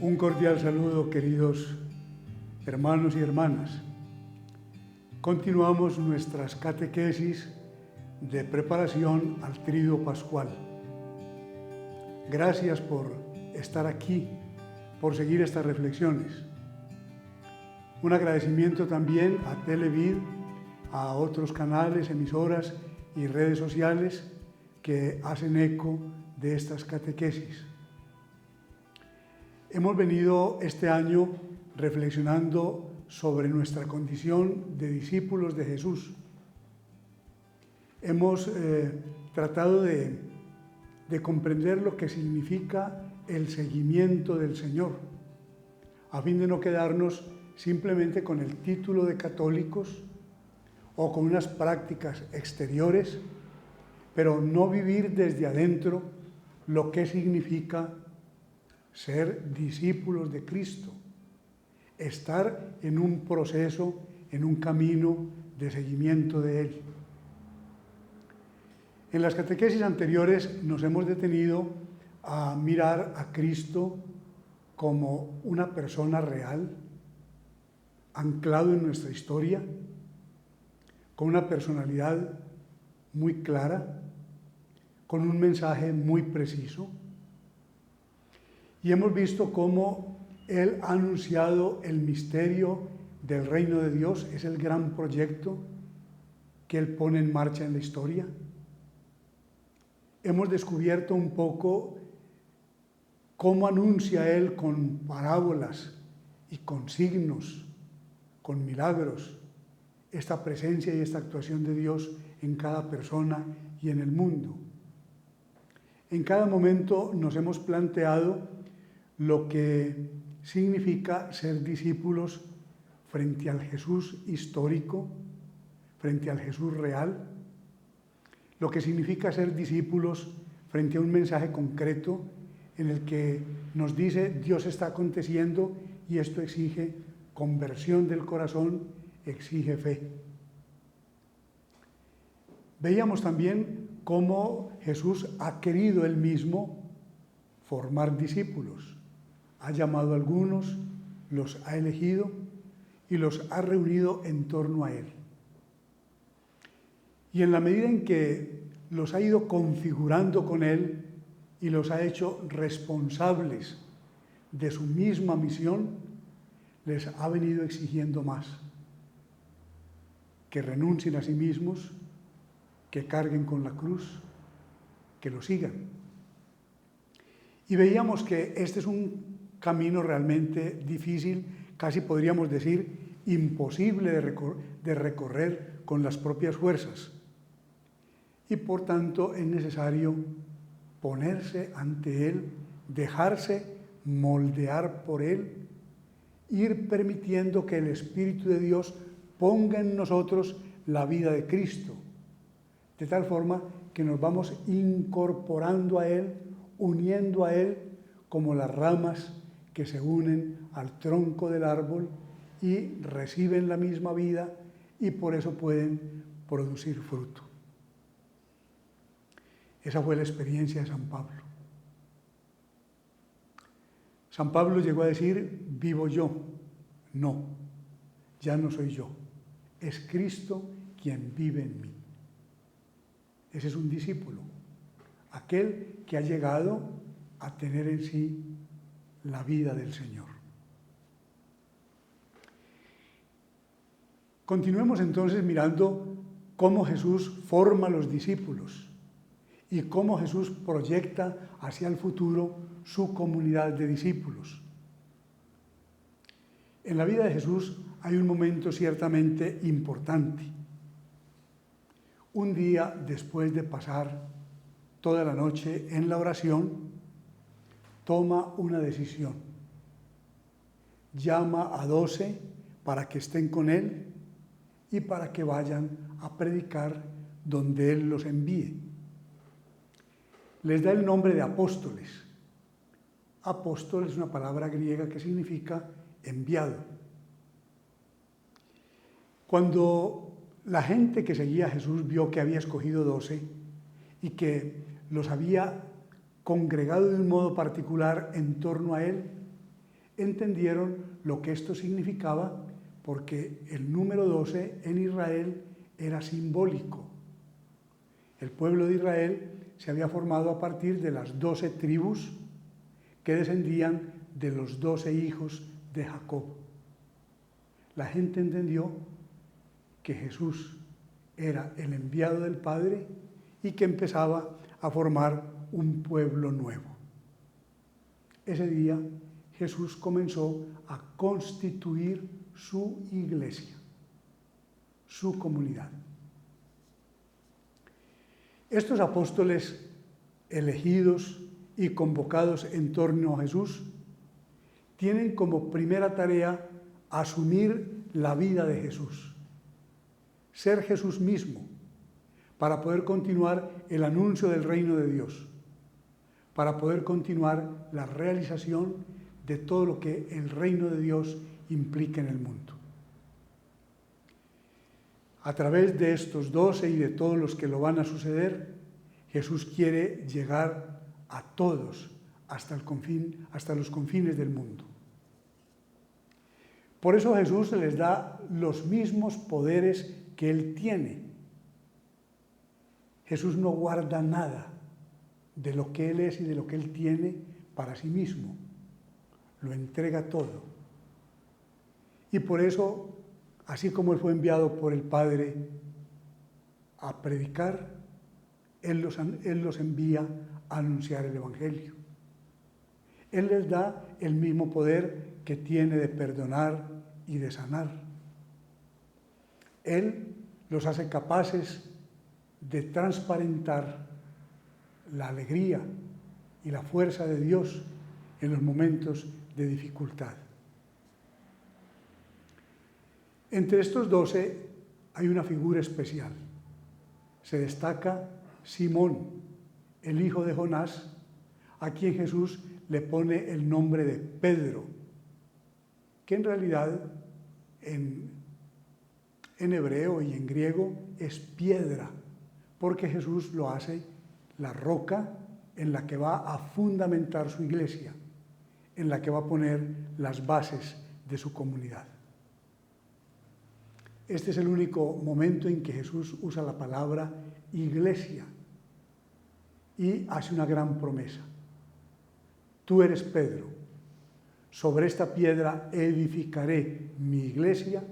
Un cordial saludo, queridos hermanos y hermanas. Continuamos nuestras catequesis de preparación al Tríduo Pascual. Gracias por estar aquí, por seguir estas reflexiones. Un agradecimiento también a Televid, a otros canales, emisoras y redes sociales que hacen eco de estas catequesis. Hemos venido este año reflexionando sobre nuestra condición de discípulos de Jesús. Hemos tratado de comprender lo que significa el seguimiento del Señor, a fin de no quedarnos simplemente con el título de católicos o con unas prácticas exteriores, pero no vivir desde adentro lo que significa ser discípulos de Cristo, estar en un proceso, en un camino de seguimiento de Él. En las catequesis anteriores nos hemos detenido a mirar a Cristo como una persona real, anclado en nuestra historia, con una personalidad muy clara, con un mensaje muy preciso. Y hemos visto cómo Él ha anunciado el misterio del reino de Dios, es el gran proyecto que Él pone en marcha en la historia. Hemos descubierto un poco cómo anuncia Él con parábolas y con signos, con milagros, esta presencia y esta actuación de Dios en cada persona y en el mundo. En cada momento nos hemos planteado lo que significa ser discípulos frente al Jesús histórico, frente al Jesús real, lo que significa ser discípulos frente a un mensaje concreto en el que nos dice Dios está aconteciendo y esto exige conversión del corazón, exige fe. Veíamos también cómo Jesús ha querido Él mismo formar discípulos. Ha llamado a algunos, los ha elegido y los ha reunido en torno a Él. Y en la medida en que los ha ido configurando con Él y los ha hecho responsables de su misma misión, les ha venido exigiendo más. Que renuncien a sí mismos, que carguen con la cruz, que lo sigan. Y veíamos que este es un camino realmente difícil, casi podríamos decir imposible de recorrer con las propias fuerzas. Y por tanto es necesario ponerse ante Él, dejarse moldear por Él, ir permitiendo que el Espíritu de Dios ponga en nosotros la vida de Cristo, de tal forma que nos vamos incorporando a Él, uniendo a Él como las ramas que se unen al tronco del árbol y reciben la misma vida y por eso pueden producir fruto. Esa fue la experiencia de San Pablo. San Pablo llegó a decir, vivo yo. No, ya no soy yo. Es Cristo quien vive en mí. Ese es un discípulo, aquel que ha llegado a tener en sí la vida del Señor. Continuemos entonces mirando cómo Jesús forma a los discípulos y cómo Jesús proyecta hacia el futuro su comunidad de discípulos. En la vida de Jesús hay un momento ciertamente importante. Un día después de pasar toda la noche en la oración, toma una decisión. Llama a 12 para que estén con Él y para que vayan a predicar donde Él los envíe. Les da el nombre de apóstoles. Apóstol es una palabra griega que significa enviado. Cuando la gente que seguía a Jesús vio que había escogido 12 y que los había congregado de un modo particular en torno a Él, entendieron lo que esto significaba, porque el número 12 en Israel era simbólico. El pueblo de Israel se había formado a partir de las 12 tribus que descendían de los 12 hijos de Jacob. La gente entendió que Jesús era el enviado del Padre y que empezaba a formar un pueblo nuevo. Ese día Jesús comenzó a constituir su iglesia, su comunidad. Estos apóstoles elegidos y convocados en torno a Jesús tienen como primera tarea asumir la vida de Jesús, ser Jesús mismo, para poder continuar el anuncio del reino de Dios, para poder continuar la realización de todo lo que el reino de Dios implica en el mundo. A través de estos 12 y de todos los que lo van a suceder, Jesús quiere llegar a todos hasta los confines del mundo. Por eso Jesús les da los mismos poderes que Él tiene. Jesús no guarda nada de lo que Él es y de lo que Él tiene para sí mismo. Lo entrega todo. Y por eso, así como Él fue enviado por el Padre a predicar, Él los envía a anunciar el Evangelio. Él les da el mismo poder que tiene de perdonar y de sanar. Él los hace capaces de transparentar la alegría y la fuerza de Dios en los momentos de dificultad. Entre estos 12 hay una figura especial. Se destaca Simón, el hijo de Jonás, a quien Jesús le pone el nombre de Pedro, que en realidad en hebreo y en griego es piedra, porque Jesús lo hace la roca en la que va a fundamentar su iglesia, en la que va a poner las bases de su comunidad. Este es el único momento en que Jesús usa la palabra iglesia y hace una gran promesa. Tú eres Pedro, sobre esta piedra edificaré mi iglesia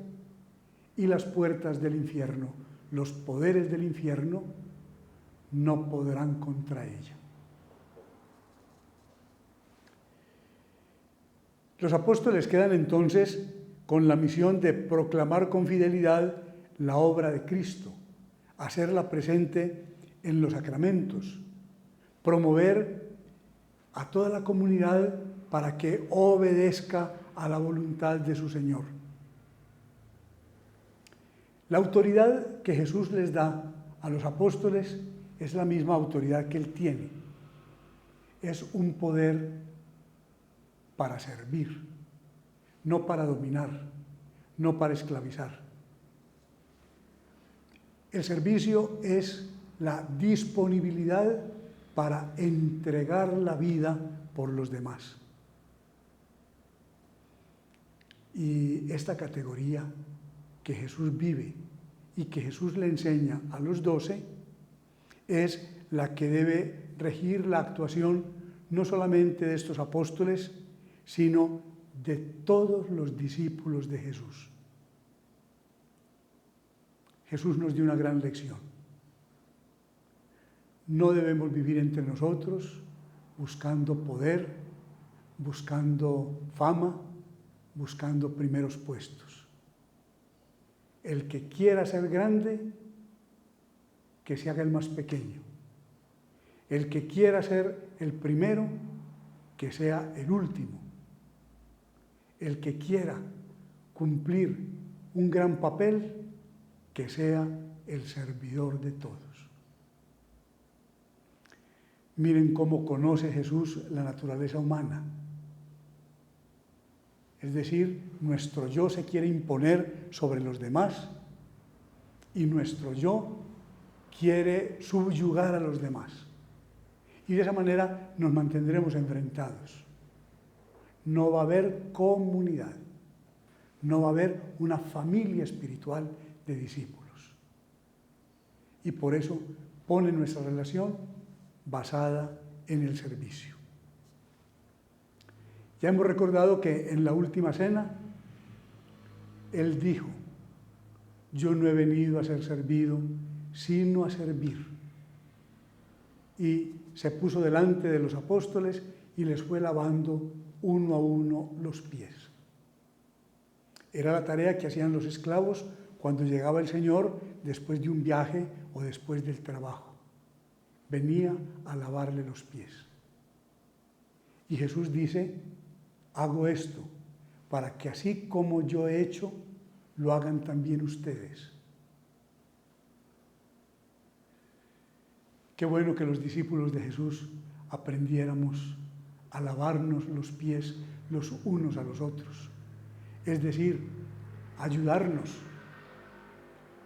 y las puertas del infierno, los poderes del infierno, no podrán contra ella. Los apóstoles quedan entonces con la misión de proclamar con fidelidad la obra de Cristo, hacerla presente en los sacramentos, promover a toda la comunidad para que obedezca a la voluntad de su Señor. La autoridad que Jesús les da a los apóstoles es la misma autoridad que Él tiene. Es un poder para servir, no para dominar, no para esclavizar. El servicio es la disponibilidad para entregar la vida por los demás. Y esta categoría que Jesús vive y que Jesús le enseña a los 12 es la que debe regir la actuación no solamente de estos apóstoles, sino de todos los discípulos de Jesús. Jesús nos dio una gran lección. No debemos vivir entre nosotros buscando poder, buscando fama, buscando primeros puestos. El que quiera ser grande, que se haga el más pequeño. El que quiera ser el primero, que sea el último. El que quiera cumplir un gran papel, que sea el servidor de todos. Miren cómo conoce Jesús la naturaleza humana. Es decir, nuestro yo se quiere imponer sobre los demás y nuestro yo quiere subyugar a los demás. Y de esa manera nos mantendremos enfrentados. no va a haber comunidad, no va a haber una familia espiritual de discípulos. Y por eso pone nuestra relación basada en el servicio. Ya hemos recordado que en la última cena, Él dijo: yo no he venido a ser servido, sino a servir. Y se puso delante de los apóstoles y les fue lavando uno a uno los pies. Era la tarea que hacían los esclavos cuando llegaba el Señor después de un viaje o después del trabajo. Venía a lavarle los pies. Y Jesús dice: hago esto para que así como yo he hecho, lo hagan también ustedes. Qué bueno que los discípulos de Jesús aprendiéramos a lavarnos los pies los unos a los otros. Es decir, ayudarnos,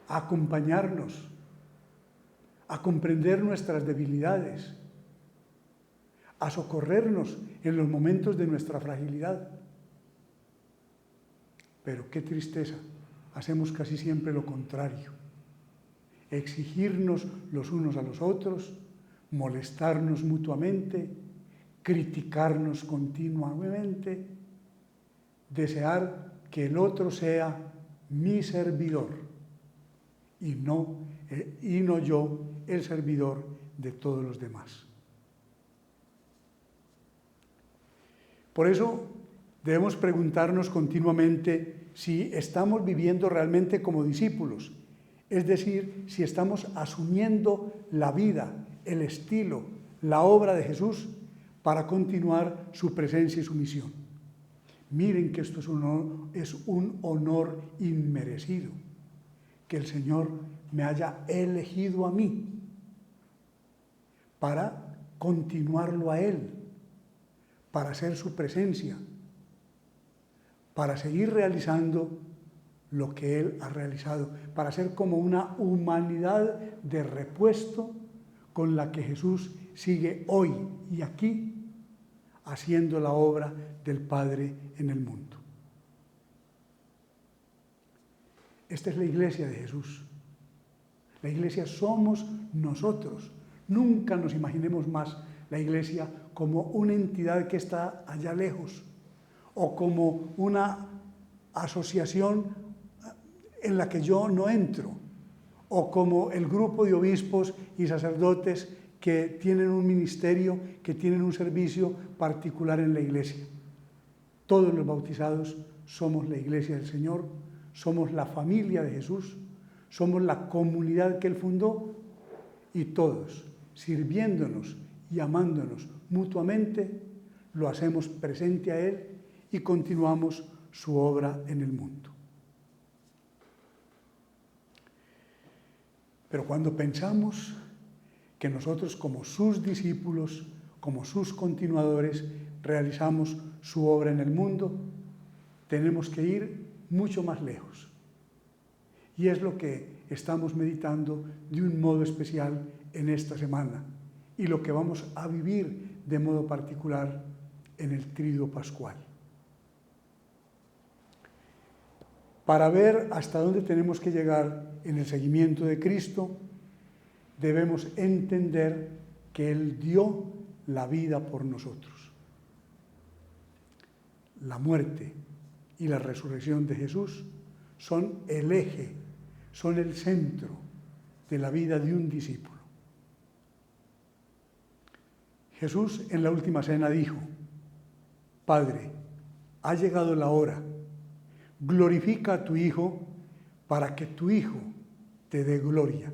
a acompañarnos, a comprender nuestras debilidades, a socorrernos en los momentos de nuestra fragilidad. Pero qué tristeza, hacemos casi siempre lo contrario. Exigirnos los unos a los otros, molestarnos mutuamente, criticarnos continuamente, desear que el otro sea mi servidor y no yo el servidor de todos los demás. Por eso debemos preguntarnos continuamente si estamos viviendo realmente como discípulos, es decir, si estamos asumiendo la vida, el estilo, la obra de Jesús para continuar su presencia y su misión. Miren que esto es un honor inmerecido, que el Señor me haya elegido a mí para continuarlo a Él, para hacer su presencia, para seguir realizando lo que Él ha realizado, para ser como una humanidad de repuesto con la que Jesús sigue hoy y aquí haciendo la obra del Padre en el mundo. Esta es la iglesia de Jesús. La iglesia somos nosotros. Nunca nos imaginemos más la iglesia como una entidad que está allá lejos o como una asociación en la que yo no entro o como el grupo de obispos y sacerdotes que tienen un ministerio, que tienen un servicio particular en la iglesia. Todos los bautizados somos la iglesia del Señor, somos la familia de Jesús, somos la comunidad que Él fundó y todos, sirviéndonos y amándonos mutuamente, lo hacemos presente a Él y continuamos su obra en el mundo. Pero cuando pensamos que nosotros como sus discípulos, como sus continuadores, realizamos su obra en el mundo, tenemos que ir mucho más lejos. Y es lo que estamos meditando de un modo especial en esta semana y lo que vamos a vivir de modo particular en el Tríduo Pascual. Para ver hasta dónde tenemos que llegar en el seguimiento de Cristo, debemos entender que Él dio la vida por nosotros. La muerte y la resurrección de Jesús son el eje, son el centro de la vida de un discípulo. Jesús en la última cena dijo: Padre, ha llegado la hora, glorifica a tu Hijo para que tu Hijo te dé gloria.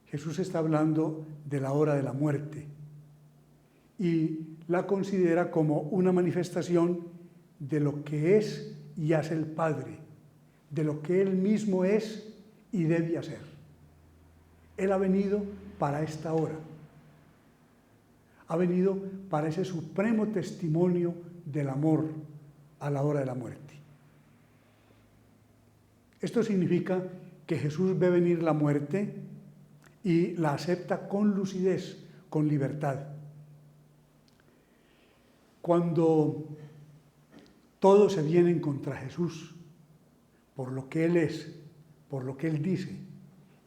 Jesús está hablando de la hora de la muerte y la considera como una manifestación de lo que es y hace el Padre, de lo que Él mismo es y debe hacer. Él ha venido para esta hora. Ha venido para ese supremo testimonio del amor a la hora de la muerte. Esto significa que Jesús ve venir la muerte y la acepta con lucidez, con libertad. Cuando todos se vienen contra Jesús por lo que Él es, por lo que Él dice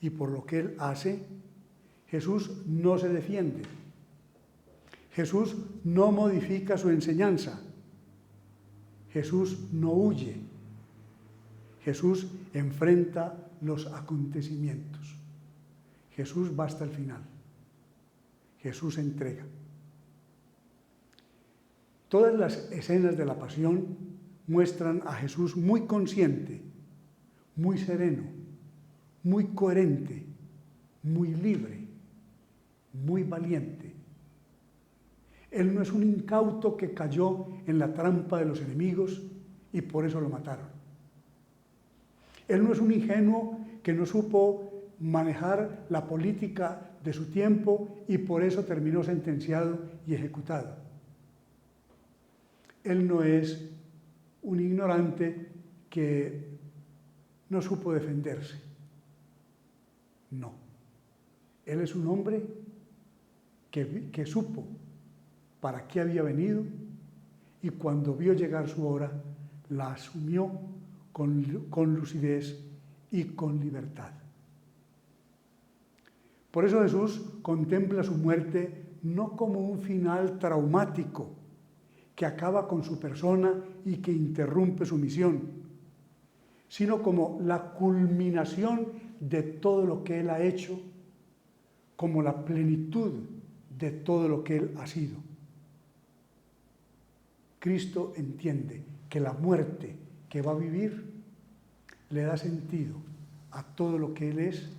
y por lo que Él hace, Jesús no se defiende. Jesús no modifica su enseñanza. Jesús no huye. Jesús enfrenta los acontecimientos. Jesús va hasta el final. Jesús entrega. Todas las escenas de la pasión muestran a Jesús muy consciente, muy sereno, muy coherente, muy libre, muy valiente. Él no es un incauto que cayó en la trampa de los enemigos y por eso lo mataron. Él no es un ingenuo que no supo manejar la política de su tiempo y por eso terminó sentenciado y ejecutado. Él no es un ignorante que no supo defenderse. No. Él es un hombre que supo para qué había venido y cuando vio llegar su hora, la asumió con lucidez y con libertad. Por eso Jesús contempla su muerte no como un final traumático que acaba con su persona y que interrumpe su misión, sino como la culminación de todo lo que Él ha hecho, como la plenitud de todo lo que Él ha sido. Cristo entiende que la muerte que va a vivir le da sentido a todo lo que Él es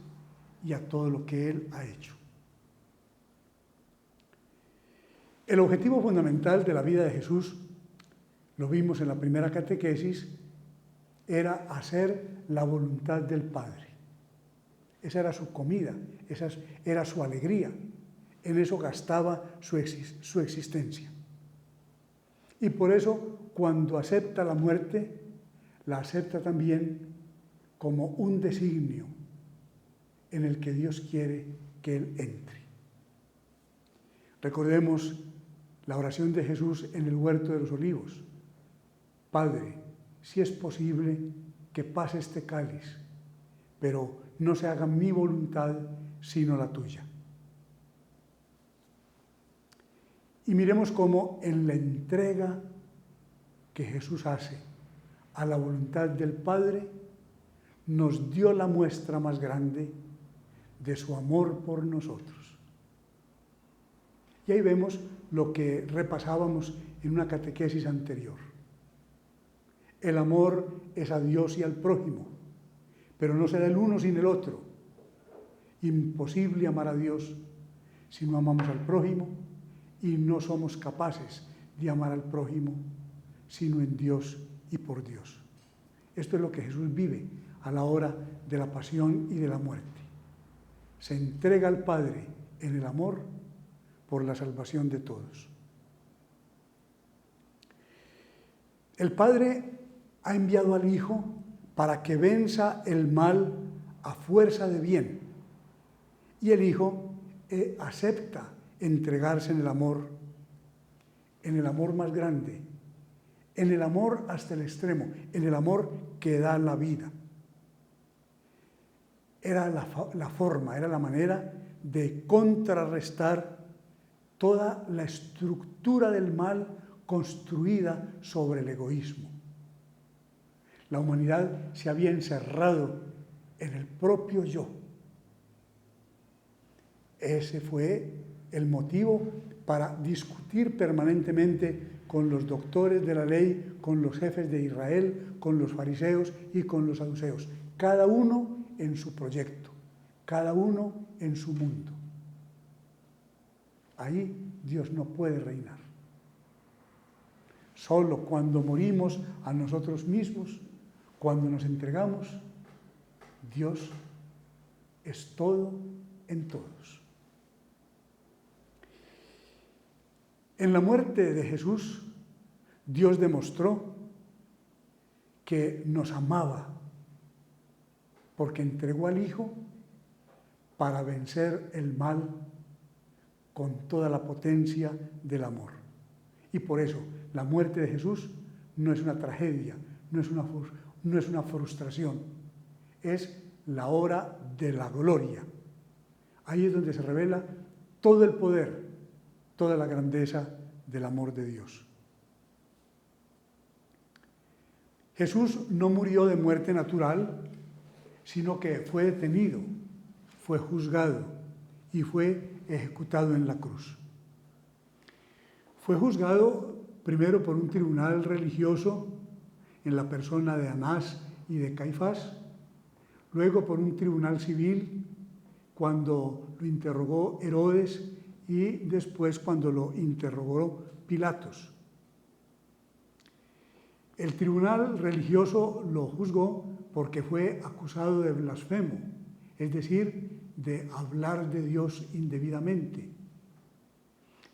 y a todo lo que Él ha hecho. El objetivo fundamental de la vida de Jesús, lo vimos en la primera catequesis, era hacer la voluntad del Padre. Esa era su comida, esa era su alegría, en eso gastaba su existencia. Y por eso, cuando acepta la muerte, la acepta también como un designio en el que Dios quiere que Él entre. Recordemos la oración de Jesús en el huerto de los olivos. Padre, si es posible que pase este cáliz, pero no se haga mi voluntad sino la tuya. Y miremos cómo en la entrega que Jesús hace a la voluntad del Padre, nos dio la muestra más grande de su amor por nosotros. Y ahí vemos lo que repasábamos en una catequesis anterior. El amor es a Dios y al prójimo, pero no se da el uno sin el otro. Imposible amar a Dios si no amamos al prójimo y no somos capaces de amar al prójimo sino en Dios y por Dios. Esto es lo que Jesús vive a la hora de la pasión y de la muerte. Se entrega al Padre en el amor por la salvación de todos. El Padre ha enviado al Hijo para que venza el mal a fuerza de bien. Y el Hijo acepta entregarse en el amor más grande, en el amor hasta el extremo, en el amor que da la vida. Era la forma, era la manera de contrarrestar toda la estructura del mal construida sobre el egoísmo. La humanidad se había encerrado en el propio yo. Ese fue el motivo para discutir permanentemente con los doctores de la ley, con los jefes de Israel, con los fariseos y con los saduceos. Cada uno en su proyecto, cada uno en su mundo. Ahí Dios no puede reinar. Solo cuando morimos a nosotros mismos, cuando nos entregamos, Dios es todo en todos. En la muerte de Jesús, Dios demostró que nos amaba porque entregó al Hijo para vencer el mal con toda la potencia del amor. Y por eso la muerte de Jesús no es una tragedia, no es una frustración, es la hora de la gloria. Ahí es donde se revela todo el poder, toda la grandeza del amor de Dios. Jesús no murió de muerte natural, sino que fue detenido, fue juzgado y fue ejecutado en la cruz. Fue juzgado primero por un tribunal religioso en la persona de Anás y de Caifás, luego por un tribunal civil cuando lo interrogó Herodes y después cuando lo interrogó Pilatos. El tribunal religioso lo juzgó porque fue acusado de blasfemo, es decir, de hablar de Dios indebidamente.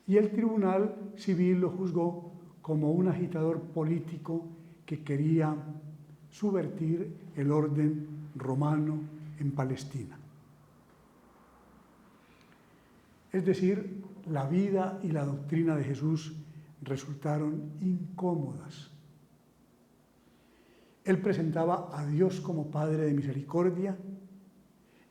Y el tribunal civil lo juzgó como un agitador político que quería subvertir el orden romano en Palestina. Es decir, la vida y la doctrina de Jesús resultaron incómodas. Él presentaba a Dios como Padre de misericordia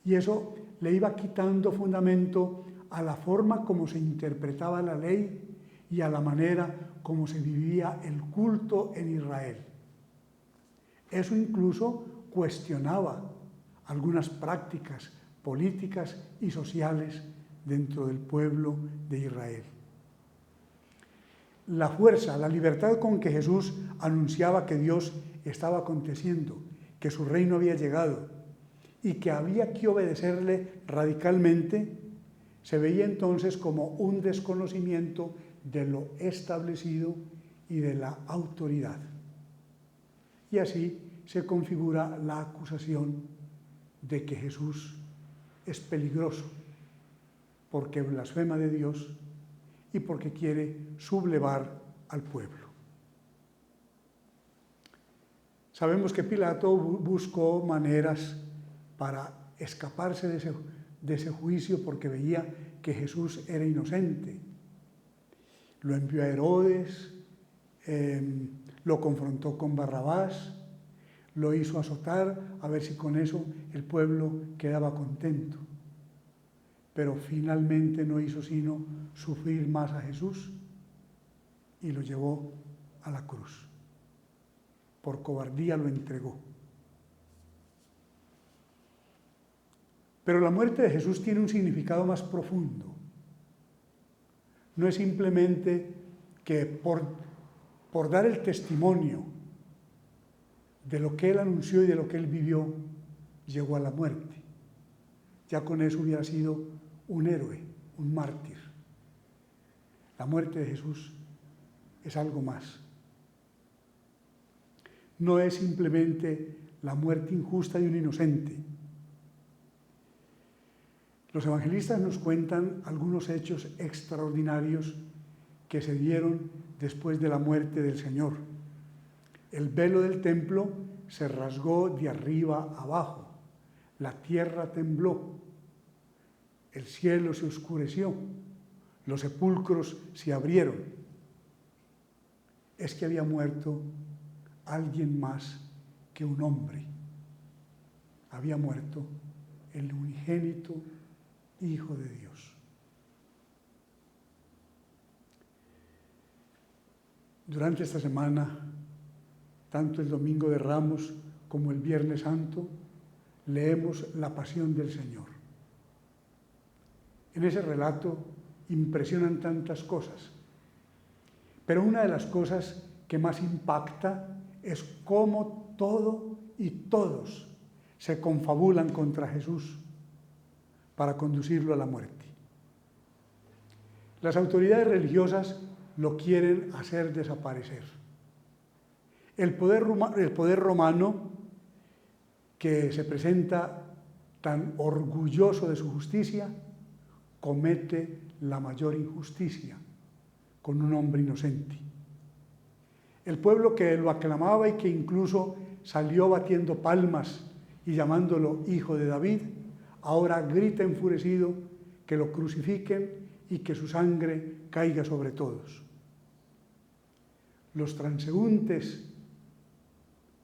y eso le iba quitando fundamento a la forma como se interpretaba la ley y a la manera como se vivía el culto en Israel. Eso incluso cuestionaba algunas prácticas políticas y sociales dentro del pueblo de Israel. La fuerza, la libertad con que Jesús anunciaba que Dios estaba aconteciendo, que su reino había llegado y que había que obedecerle radicalmente, se veía entonces como un desconocimiento de lo establecido y de la autoridad. Y así se configura la acusación de que Jesús es peligroso porque blasfema de Dios y porque quiere sublevar al pueblo. Sabemos que Pilato buscó maneras para escaparse de ese juicio porque veía que Jesús era inocente. Lo envió a Herodes, lo confrontó con Barrabás, lo hizo azotar a ver si con eso el pueblo quedaba contento. Pero finalmente no hizo sino sufrir más a Jesús y lo llevó a la cruz. Por cobardía lo entregó. Pero la muerte de Jesús tiene un significado más profundo. No es simplemente que por dar el testimonio de lo que él anunció y de lo que él vivió, llegó a la muerte. Ya con eso hubiera sido un héroe, un mártir. La muerte de Jesús es algo más. No es simplemente la muerte injusta de un inocente. Los evangelistas nos cuentan algunos hechos extraordinarios que se dieron después de la muerte del Señor. El velo del templo se rasgó de arriba abajo, la tierra tembló, el cielo se oscureció, los sepulcros se abrieron. Es que había muerto alguien más que un hombre. Había muerto el unigénito Hijo de Dios. Durante esta semana, tanto el Domingo de Ramos como el Viernes Santo, leemos la Pasión del Señor. En ese relato impresionan tantas cosas, pero una de las cosas que más impacta es cómo todo y todos se confabulan contra Jesús para conducirlo a la muerte. Las autoridades religiosas lo quieren hacer desaparecer. El poder romano, que se presenta tan orgulloso de su justicia, comete la mayor injusticia con un hombre inocente. El pueblo que lo aclamaba y que incluso salió batiendo palmas y llamándolo Hijo de David, ahora grita enfurecido que lo crucifiquen y que su sangre caiga sobre todos. los transeúntes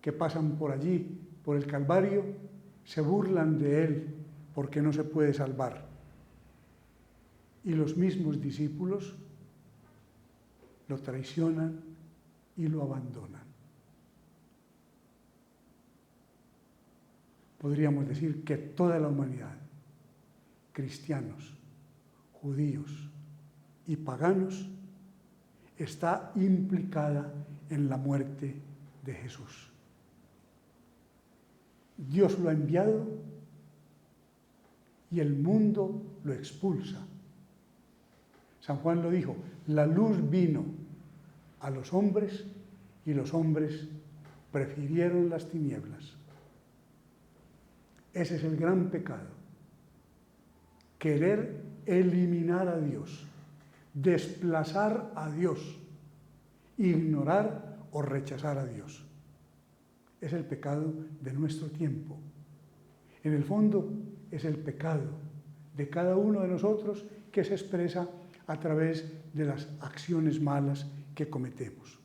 que pasan por allí, por el Calvario, se burlan de él porque no se puede salvar. Y los mismos discípulos lo traicionan y lo abandonan. Podríamos decir que toda la humanidad, cristianos, judíos y paganos, está implicada en la muerte de Jesús. Dios lo ha enviado y el mundo lo expulsa. San Juan lo dijo, la luz vino a los hombres y los hombres prefirieron las tinieblas. Ese es el gran pecado. Querer eliminar a Dios, desplazar a Dios, ignorar o rechazar a Dios. Es el pecado de nuestro tiempo. En el fondo es el pecado de cada uno de nosotros que se expresa a través de las acciones malas que cometemos.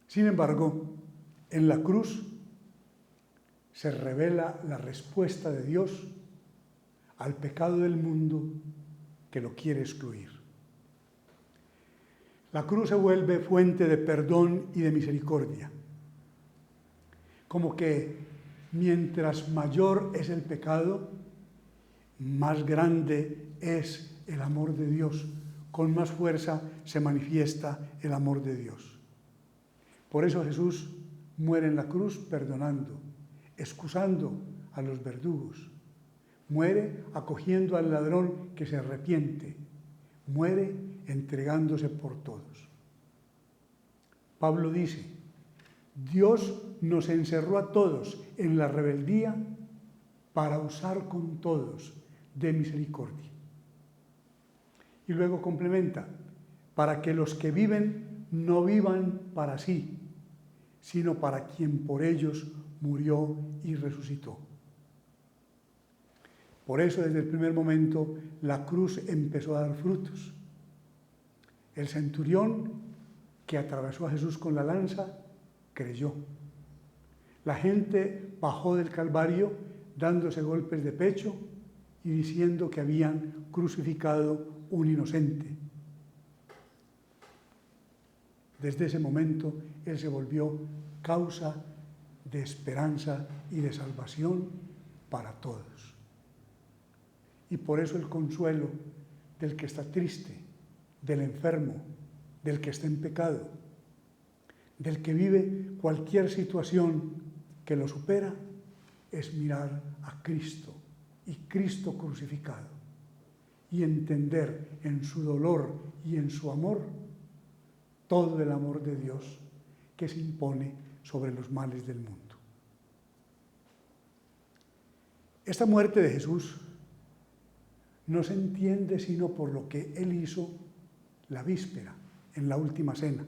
Sin embargo, en la cruz se revela la respuesta de Dios al pecado del mundo que lo quiere excluir. La cruz se vuelve fuente de perdón y de misericordia. Como que mientras mayor es el pecado, más grande es el amor de Dios. Con más fuerza se manifiesta el amor de Dios. Por eso Jesús muere en la cruz perdonando, excusando a los verdugos. Muere acogiendo al ladrón que se arrepiente. Muere entregándose por todos. Pablo dice, Dios nos encerró a todos en la rebeldía para usar con todos de misericordia. Y luego complementa, para que los que viven no vivan para sí, sino para quien por ellos murió y resucitó. Por eso, desde el primer momento, la cruz empezó a dar frutos. El centurión que atravesó a Jesús con la lanza, creyó. La gente bajó del Calvario dándose golpes de pecho y diciendo que habían crucificado un inocente. Desde ese momento, Él se volvió causa de esperanza y de salvación para todos. Y por eso el consuelo del que está triste, del enfermo, del que está en pecado, del que vive cualquier situación que lo supera, es mirar a Cristo y Cristo crucificado y entender en su dolor y en su amor todo el amor de Dios que se impone sobre los males del mundo. Esta muerte de Jesús no se entiende sino por lo que Él hizo la víspera, en la última cena.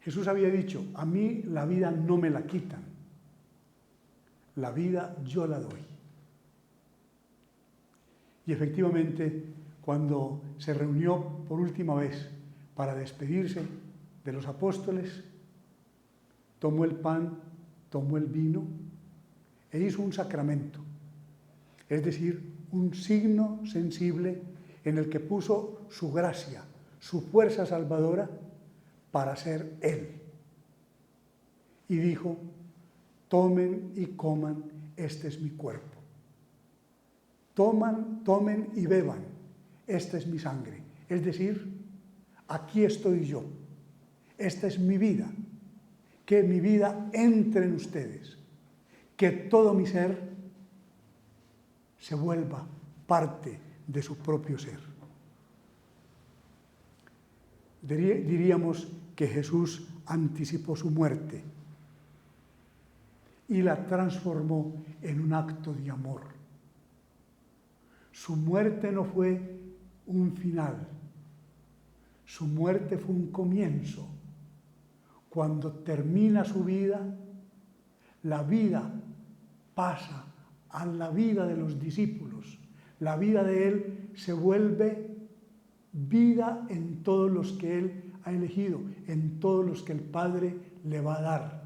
Jesús había dicho, a mí la vida no me la quitan, la vida yo la doy. Y efectivamente, cuando se reunió por última vez para despedirse de los apóstoles, tomó el pan, tomó el vino e hizo un sacramento, es decir, un signo sensible en el que puso su gracia, su fuerza salvadora para ser Él. Y dijo, tomen y coman, este es mi cuerpo. Tomen y beban, esta es mi sangre. Es decir, aquí estoy yo, esta es mi vida, que mi vida entre en ustedes, que todo mi ser se vuelva parte de su propio ser. Diríamos que Jesús anticipó su muerte y la transformó en un acto de amor. Su muerte no fue un final, su muerte fue un comienzo. Cuando termina su vida, la vida pasa a la vida de los discípulos. La vida de Él se vuelve vida en todos los que Él ha elegido, en todos los que el Padre le va a dar.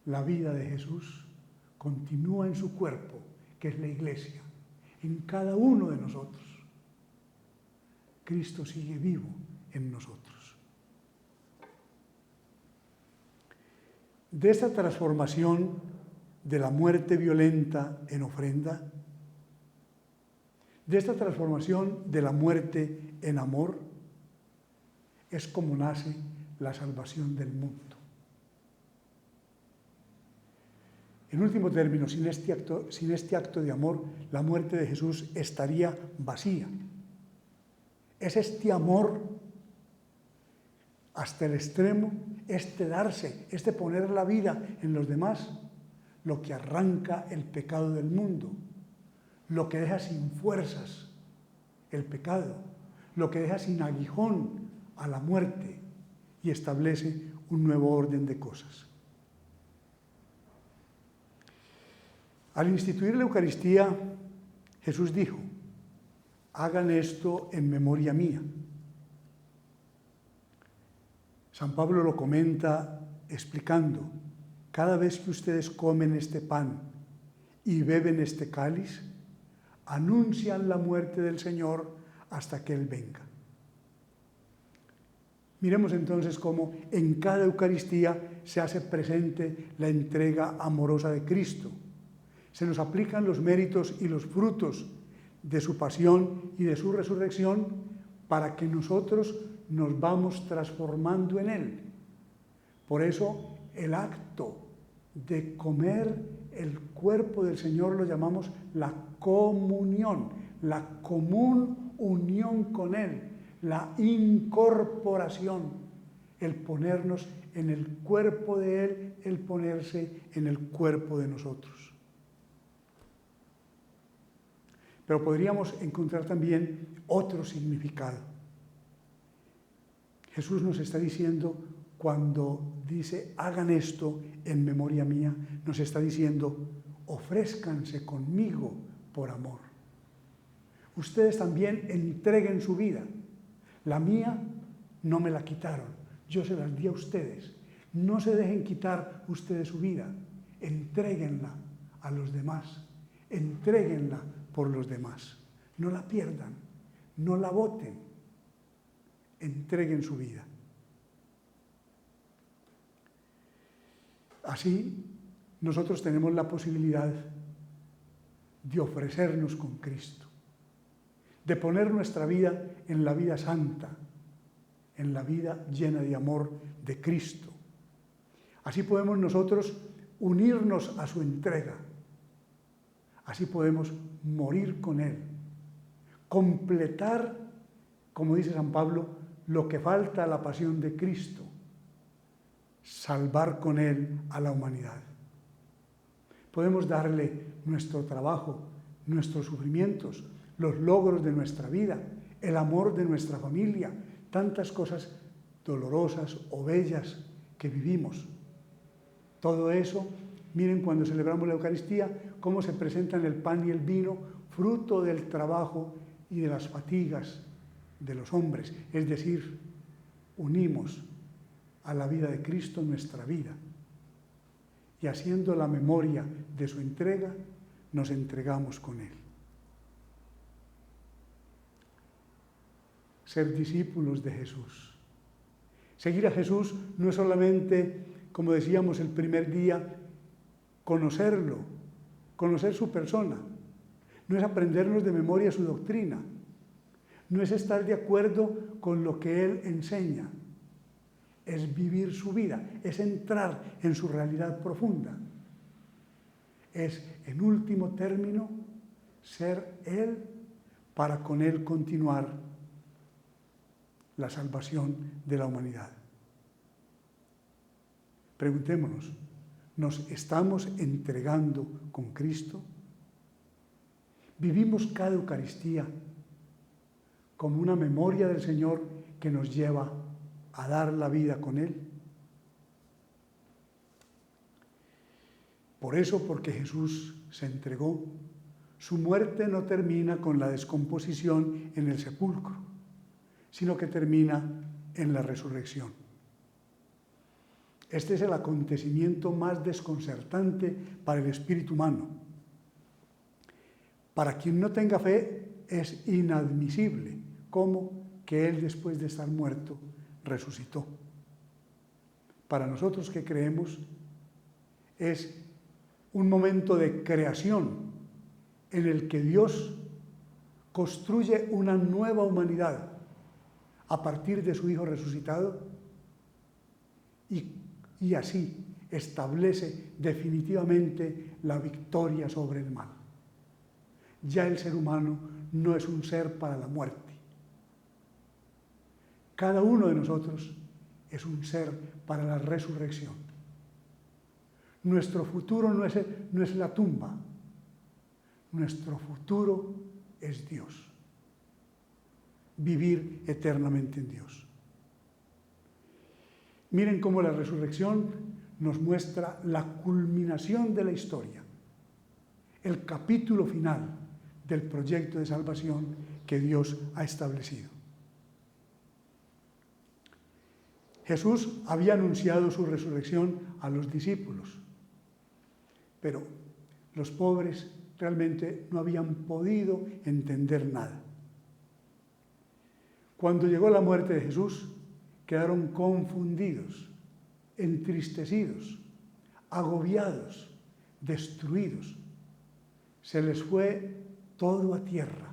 La vida de Jesús continúa en su cuerpo, que es la iglesia, en cada uno de nosotros. Cristo sigue vivo en nosotros. De esta transformación de la muerte violenta en ofrenda, de esta transformación de la muerte en amor, es como nace la salvación del mundo. En último término, sin este acto de amor, la muerte de Jesús estaría vacía. Es este amor hasta el extremo, este darse, este poner la vida en los demás, lo que arranca el pecado del mundo, lo que deja sin fuerzas el pecado, lo que deja sin aguijón a la muerte y establece un nuevo orden de cosas. Al instituir la Eucaristía, Jesús dijo: hagan esto en memoria mía. San Pablo lo comenta explicando: cada vez que ustedes comen este pan y beben este cáliz, anuncian la muerte del Señor hasta que Él venga. Miremos entonces cómo en cada Eucaristía se hace presente la entrega amorosa de Cristo. Se nos aplican los méritos y los frutos de su pasión y de su resurrección para que nosotros nos vamos transformando en Él. Por eso el acto de comer el cuerpo del Señor lo llamamos la comunión, la común unión con Él, la incorporación, el ponernos en el cuerpo de Él, el ponerse en el cuerpo de nosotros. Pero podríamos encontrar también otro significado. Jesús nos está diciendo, cuando dice, hagan esto en memoria mía, nos está diciendo, ofrézcanse conmigo por amor. Ustedes también entreguen su vida. La mía no me la quitaron, yo se las di a ustedes. No se dejen quitar ustedes su vida, entréguenla a los demás, entréguenla por los demás. No la pierdan, no la boten, entreguen su vida. Así, nosotros tenemos la posibilidad de ofrecernos con Cristo, de poner nuestra vida en la vida santa, en la vida llena de amor de Cristo. Así podemos nosotros unirnos a su entrega. Así podemos morir con Él, completar, como dice San Pablo, lo que falta a la pasión de Cristo, salvar con Él a la humanidad. Podemos darle nuestro trabajo, nuestros sufrimientos, los logros de nuestra vida, el amor de nuestra familia, tantas cosas dolorosas o bellas que vivimos. Todo eso, miren cuando celebramos la Eucaristía, cómo se presentan el pan y el vino, fruto del trabajo y de las fatigas de los hombres. Es decir, unimos a la vida de Cristo nuestra vida. Y haciendo la memoria de su entrega, nos entregamos con Él. Ser discípulos de Jesús. Seguir a Jesús no es solamente, como decíamos el primer día, conocerlo, conocer su persona. No es aprendernos de memoria su doctrina. No es estar de acuerdo con lo que Él enseña. Es vivir su vida, es entrar en su realidad profunda. Es, en último término, ser Él para con Él continuar la salvación de la humanidad. Preguntémonos, ¿nos estamos entregando con Cristo? ¿Vivimos cada Eucaristía como una memoria del Señor que nos lleva a dar la vida con Él? Por eso, porque Jesús se entregó, su muerte no termina con la descomposición en el sepulcro, sino que termina en la resurrección. Este es el acontecimiento más desconcertante para el espíritu humano. Para quien no tenga fe es inadmisible cómo que Él, después de estar muerto, resucitó. Para nosotros que creemos, es un momento de creación en el que Dios construye una nueva humanidad a partir de su Hijo resucitado y así establece definitivamente la victoria sobre el mal. Ya el ser humano no es un ser para la muerte. Cada uno de nosotros es un ser para la resurrección. Nuestro futuro no es la tumba. Nuestro futuro es Dios. Vivir eternamente en Dios. Miren cómo la resurrección nos muestra la culminación de la historia, el capítulo final del proyecto de salvación que Dios ha establecido. Jesús había anunciado su resurrección a los discípulos, pero los pobres realmente no habían podido entender nada. Cuando llegó la muerte de Jesús, quedaron confundidos, entristecidos, agobiados, destruidos. Se les fue todo a tierra.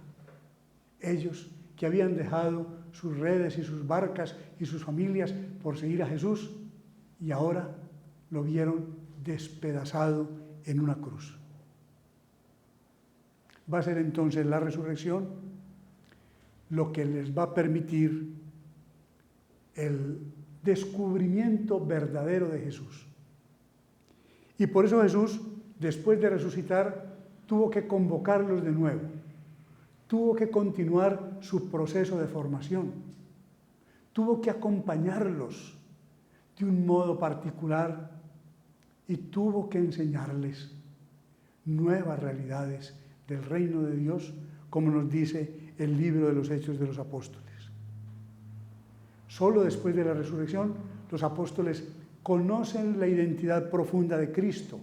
Ellos que habían dejado sus redes y sus barcas y sus familias por seguir a Jesús, y ahora lo vieron despedazado en una cruz. Va a ser entonces la resurrección lo que les va a permitir el descubrimiento verdadero de Jesús. Y por eso Jesús, después de resucitar, tuvo que convocarlos de nuevo. Tuvo que continuar su proceso de formación. Tuvo que acompañarlos de un modo particular y tuvo que enseñarles nuevas realidades del reino de Dios, como nos dice el libro de los Hechos de los Apóstoles. Solo después de la resurrección, los apóstoles conocen la identidad profunda de Cristo,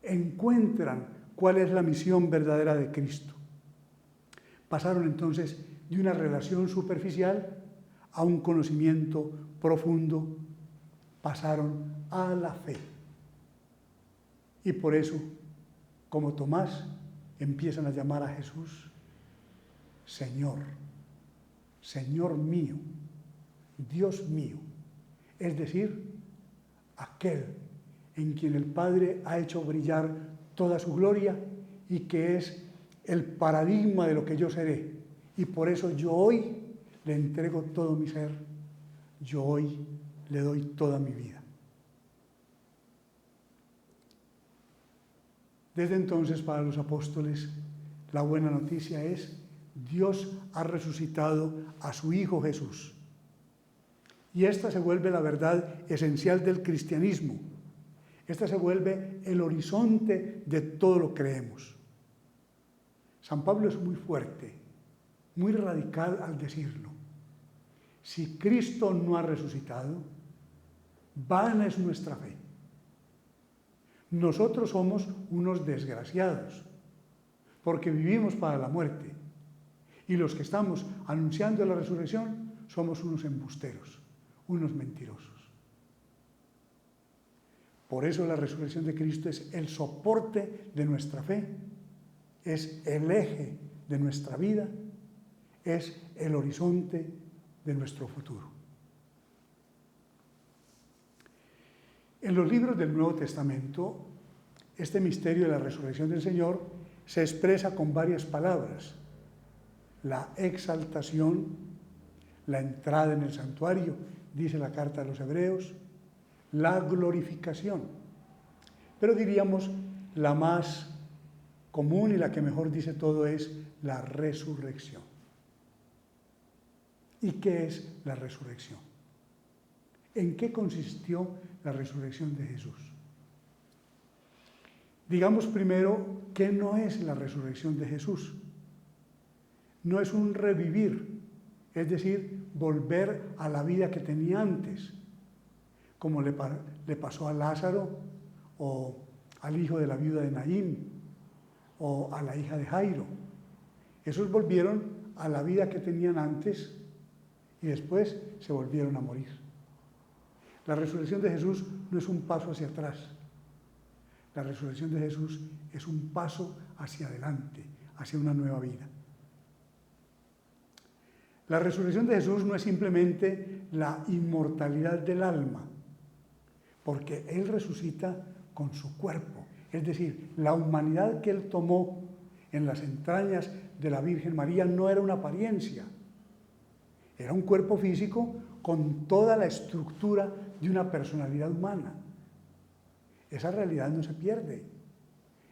encuentran cuál es la misión verdadera de Cristo. Pasaron entonces de una relación superficial a un conocimiento profundo, pasaron a la fe. Y por eso, como Tomás, empiezan a llamar a Jesús Señor, Señor mío, Dios mío, es decir, aquel en quien el Padre ha hecho brillar toda su gloria y que es el paradigma de lo que yo seré. Y por eso yo hoy le entrego todo mi ser, yo hoy le doy toda mi vida. Desde entonces, para los apóstoles, la buena noticia es: Dios ha resucitado a su Hijo Jesús. Y esta se vuelve la verdad esencial del cristianismo. Esta se vuelve el horizonte de todo lo que creemos. San Pablo es muy fuerte, muy radical al decirlo. Si Cristo no ha resucitado, vana es nuestra fe. Nosotros somos unos desgraciados, porque vivimos para la muerte. Y los que estamos anunciando la resurrección somos unos embusteros, unos mentirosos. Por eso la resurrección de Cristo es el soporte de nuestra fe, es el eje de nuestra vida, es el horizonte de nuestro futuro. En los libros del Nuevo Testamento, este misterio de la resurrección del Señor se expresa con varias palabras: la exaltación, la entrada en el santuario, dice la carta a los Hebreos, la glorificación. Pero diríamos la más común y la que mejor dice todo es la resurrección. ¿Y qué es la resurrección? ¿En qué consistió la resurrección de Jesús? Digamos primero qué no es la resurrección de Jesús. No es un revivir, es decir, volver a la vida que tenía antes, como le pasó a Lázaro o al hijo de la viuda de Naín o a la hija de Jairo. Esos volvieron a la vida que tenían antes y después se volvieron a morir. La resurrección de Jesús no es un paso hacia atrás. La resurrección de Jesús es un paso hacia adelante, hacia una nueva vida. La resurrección de Jesús no es simplemente la inmortalidad del alma, porque Él resucita con su cuerpo, es decir, la humanidad que Él tomó en las entrañas de la Virgen María no era una apariencia, era un cuerpo físico con toda la estructura de una personalidad humana. Esa realidad no se pierde,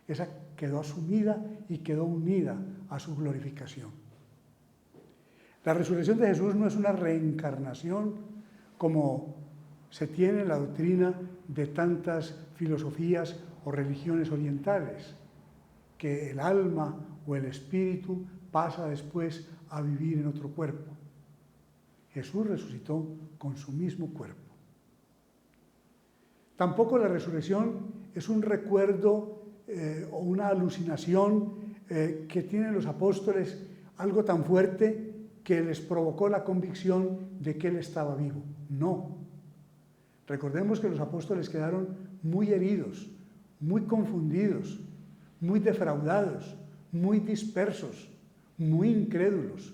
esa quedó asumida y quedó unida a su glorificación. La resurrección de Jesús no es una reencarnación como se tiene en la doctrina de tantas filosofías o religiones orientales, que el alma o el espíritu pasa después a vivir en otro cuerpo. Jesús resucitó con su mismo cuerpo. Tampoco la resurrección es un recuerdo o una alucinación que tienen los apóstoles, algo tan fuerte que les provocó la convicción de que Él estaba vivo. No. Recordemos que los apóstoles quedaron muy heridos, muy confundidos, muy defraudados, muy dispersos, muy incrédulos.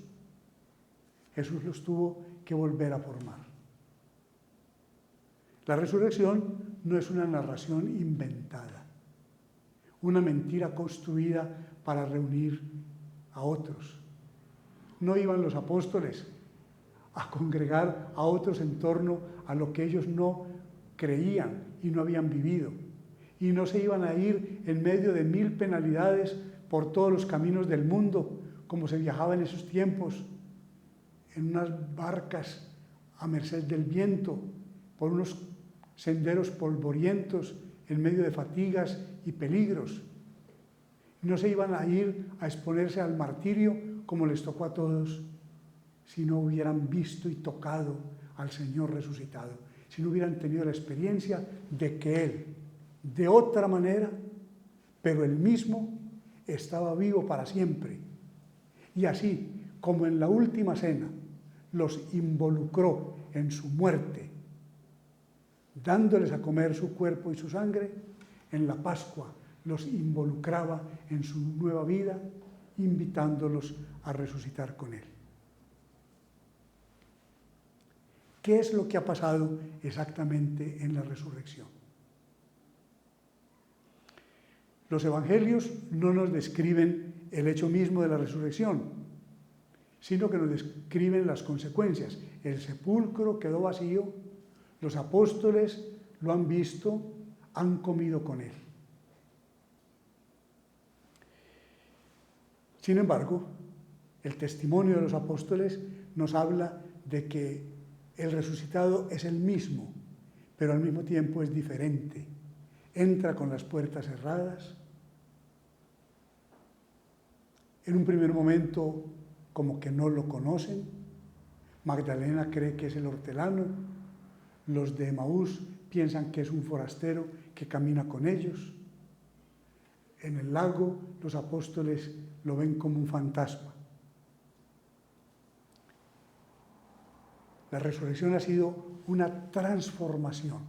Jesús los tuvo que volver a formar. La resurrección no es una narración inventada, una mentira construida para reunir a otros. No iban los apóstoles a congregar a otros en torno a lo que ellos no creían y no habían vivido. Y no se iban a ir en medio de 1000 penalidades por todos los caminos del mundo, como se viajaba en esos tiempos, en unas barcas a merced del viento, por unos senderos polvorientos, en medio de fatigas y peligros. No se iban a ir a exponerse al martirio como les tocó a todos, si no hubieran visto y tocado al Señor resucitado, si no hubieran tenido la experiencia de que Él, de otra manera, pero Él mismo, estaba vivo para siempre. Y así, como en la última cena, los involucró en su muerte, dándoles a comer su cuerpo y su sangre, en la Pascua los involucraba en su nueva vida, invitándolos a resucitar con Él. ¿Qué es lo que ha pasado exactamente en la resurrección? Los evangelios no nos describen el hecho mismo de la resurrección, sino que nos describen las consecuencias. El sepulcro quedó vacío, los apóstoles lo han visto, han comido con Él. Sin embargo, el testimonio de los apóstoles nos habla de que el resucitado es el mismo, pero al mismo tiempo es diferente. Entra con las puertas cerradas. En un primer momento, como que no lo conocen. Magdalena cree que es el hortelano. Los de Emaús piensan que es un forastero que camina con ellos. En el lago, los apóstoles lo ven como un fantasma. La resurrección ha sido una transformación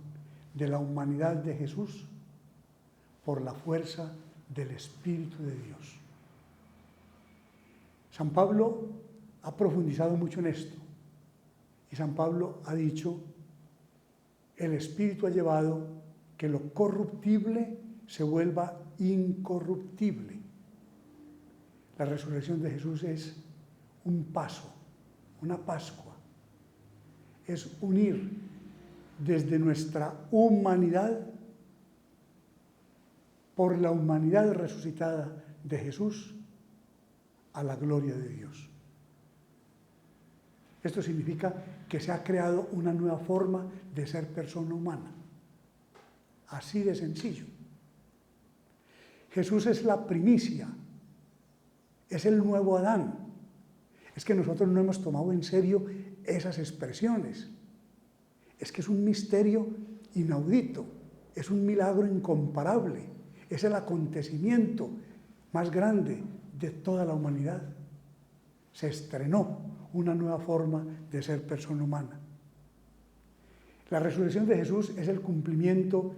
de la humanidad de Jesús por la fuerza del Espíritu de Dios. San Pablo ha profundizado mucho en esto y San Pablo ha dicho: el Espíritu ha llevado que lo corruptible se vuelva incorruptible. La resurrección de Jesús es un paso, una Pascua. Es unir desde nuestra humanidad, por la humanidad resucitada de Jesús, a la gloria de Dios. Esto significa que se ha creado una nueva forma de ser persona humana. Así de sencillo. Jesús es la primicia, es el nuevo Adán. Es que nosotros no hemos tomado en serio esas expresiones. Es que es un misterio inaudito, es un milagro incomparable, es el acontecimiento más grande de toda la humanidad. Se estrenó una nueva forma de ser persona humana. La resurrección de Jesús es el cumplimiento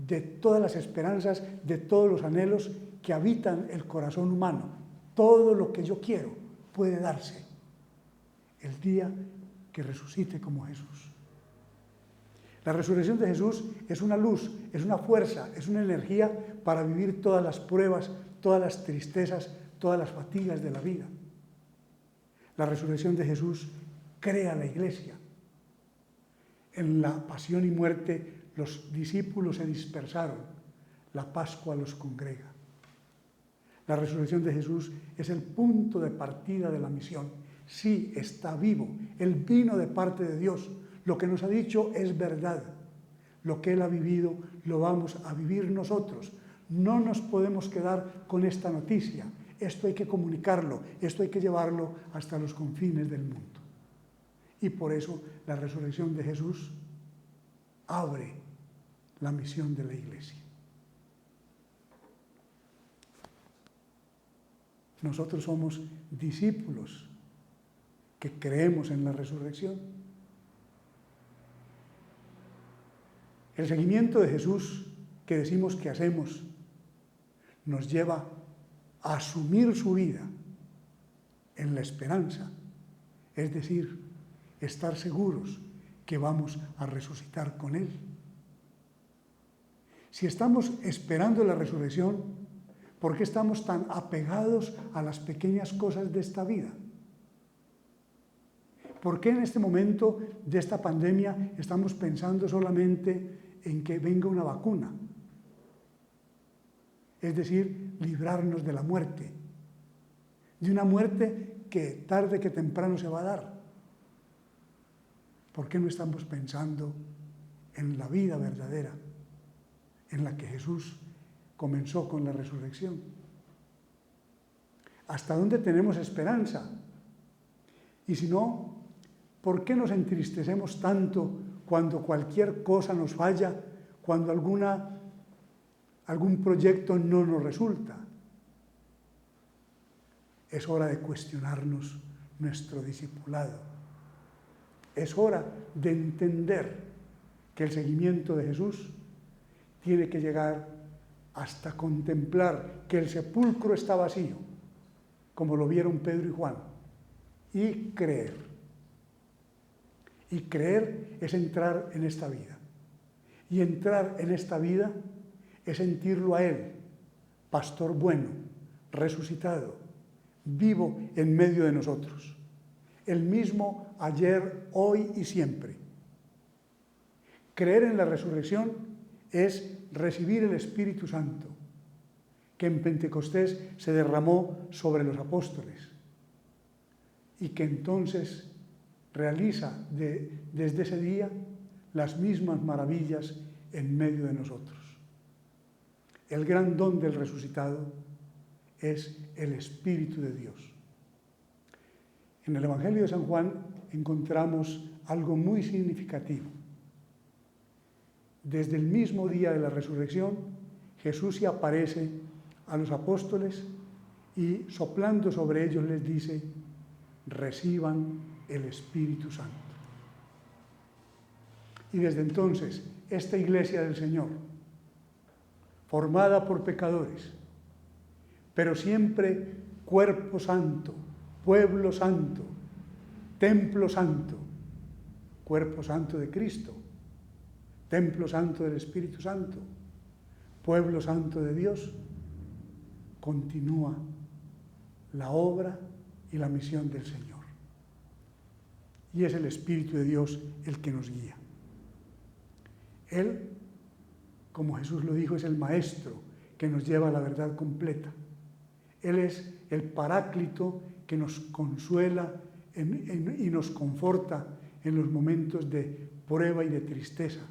de todas las esperanzas, de todos los anhelos que habitan el corazón humano. Todo lo que yo quiero puede darse el día que resucite como Jesús. La resurrección de Jesús es una luz, es una fuerza, es una energía para vivir todas las pruebas, todas las tristezas, todas las fatigas de la vida. La resurrección de Jesús crea la iglesia. En la pasión y muerte los discípulos se dispersaron, la Pascua los congrega. La resurrección de Jesús es el punto de partida de la misión. Sí, está vivo, Él vino de parte de Dios. Lo que nos ha dicho es verdad. Lo que Él ha vivido lo vamos a vivir nosotros. No nos podemos quedar con esta noticia. Esto hay que comunicarlo, esto hay que llevarlo hasta los confines del mundo. Y por eso la resurrección de Jesús abre la misión de la iglesia. Nosotros somos discípulos que creemos en la resurrección. El seguimiento de Jesús que decimos que hacemos nos lleva a asumir su vida en la esperanza, es decir, estar seguros que vamos a resucitar con Él. Si estamos esperando la resurrección, ¿por qué estamos tan apegados a las pequeñas cosas de esta vida? ¿Por qué en este momento de esta pandemia estamos pensando solamente en que venga una vacuna? Es decir, librarnos de la muerte. De una muerte que tarde que temprano se va a dar. ¿Por qué no estamos pensando en la vida verdadera, en la que Jesús comenzó con la resurrección? ¿Hasta dónde tenemos esperanza? Y si no, ¿por qué nos entristecemos tanto cuando cualquier cosa nos falla, cuando algún proyecto no nos resulta? Es hora de cuestionarnos nuestro discipulado. Es hora de entender que el seguimiento de Jesús tiene que llegar hasta contemplar que el sepulcro está vacío, como lo vieron Pedro y Juan, y creer. Y creer es entrar en esta vida. Y entrar en esta vida es sentirlo a Él, pastor bueno, resucitado, vivo en medio de nosotros. El mismo ayer, hoy y siempre. Creer en la resurrección es recibir el Espíritu Santo, que en Pentecostés se derramó sobre los apóstoles y que entonces realiza desde ese día las mismas maravillas en medio de nosotros. El gran don del resucitado es el Espíritu de Dios. En el Evangelio de San Juan encontramos algo muy significativo. Desde el mismo día de la resurrección, Jesús se aparece a los apóstoles y soplando sobre ellos les dice: reciban el Espíritu Santo. Y desde entonces, esta iglesia del Señor, formada por pecadores, pero siempre cuerpo santo, pueblo santo, templo santo, cuerpo santo de Cristo, templo santo del Espíritu Santo, pueblo santo de Dios, continúa la obra y la misión del Señor. Y es el Espíritu de Dios el que nos guía. Él, como Jesús lo dijo, es el Maestro que nos lleva a la verdad completa. Él es el Paráclito que nos consuela y nos conforta en los momentos de prueba y de tristeza.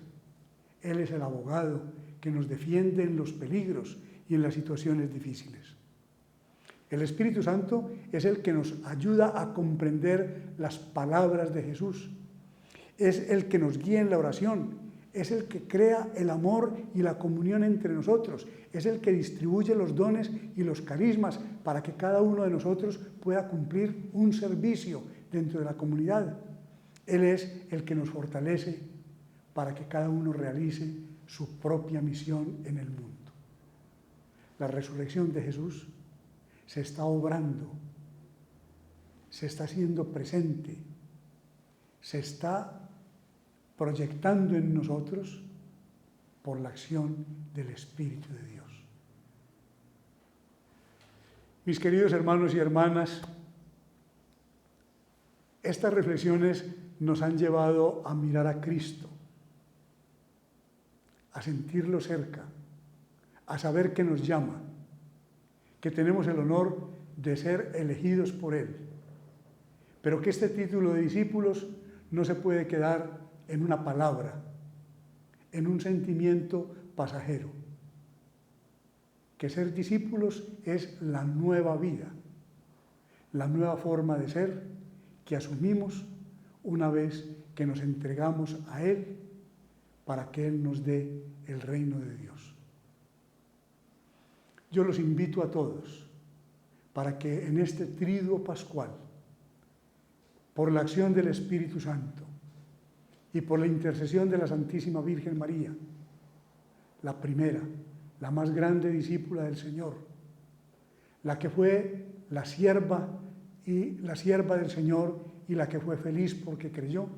Él es el abogado que nos defiende en los peligros y en las situaciones difíciles. El Espíritu Santo es el que nos ayuda a comprender las palabras de Jesús. Es el que nos guía en la oración. Es el que crea el amor y la comunión entre nosotros. Es el que distribuye los dones y los carismas para que cada uno de nosotros pueda cumplir un servicio dentro de la comunidad. Él es el que nos fortalece para que cada uno realice su propia misión en el mundo. La resurrección de Jesús se está obrando, se está haciendo presente, se está proyectando en nosotros por la acción del Espíritu de Dios. Mis queridos hermanos y hermanas, estas reflexiones nos han llevado a mirar a Cristo, a sentirlo cerca, a saber que nos llama, que tenemos el honor de ser elegidos por Él, pero que este título de discípulos no se puede quedar en una palabra, en un sentimiento pasajero. Que ser discípulos es la nueva vida, la nueva forma de ser que asumimos una vez que nos entregamos a Él para que Él nos dé el reino de Dios. Yo los invito a todos para que en este triduo pascual, por la acción del Espíritu Santo y por la intercesión de la Santísima Virgen María, la primera, la más grande discípula del Señor, la que fue la sierva del Señor y la que fue feliz porque creyó,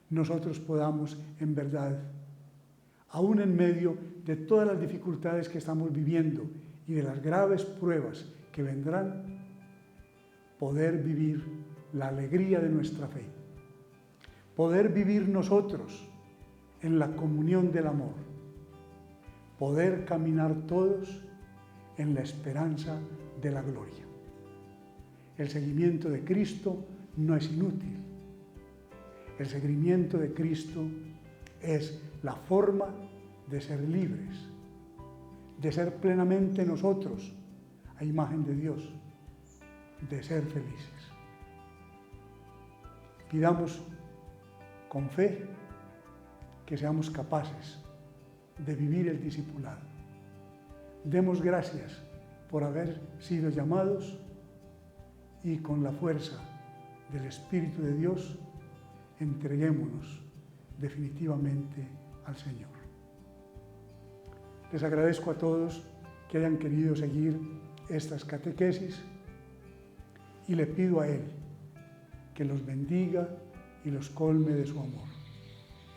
nosotros podamos en verdad, aún en medio de todas las dificultades que estamos viviendo y de las graves pruebas que vendrán, poder vivir la alegría de nuestra fe, poder vivir nosotros en la comunión del amor, poder caminar todos en la esperanza de la gloria. El seguimiento de Cristo no es inútil. El seguimiento de Cristo es la forma de ser libres, de ser plenamente nosotros, a imagen de Dios, de ser felices. Pidamos con fe que seamos capaces de vivir el discipulado. Demos gracias por haber sido llamados y con la fuerza del Espíritu de Dios entreguémonos definitivamente al Señor. Les agradezco a todos que hayan querido seguir estas catequesis y le pido a Él que los bendiga y los colme de su amor.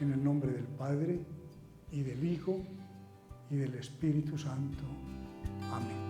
En el nombre del Padre, y del Hijo, y del Espíritu Santo. Amén.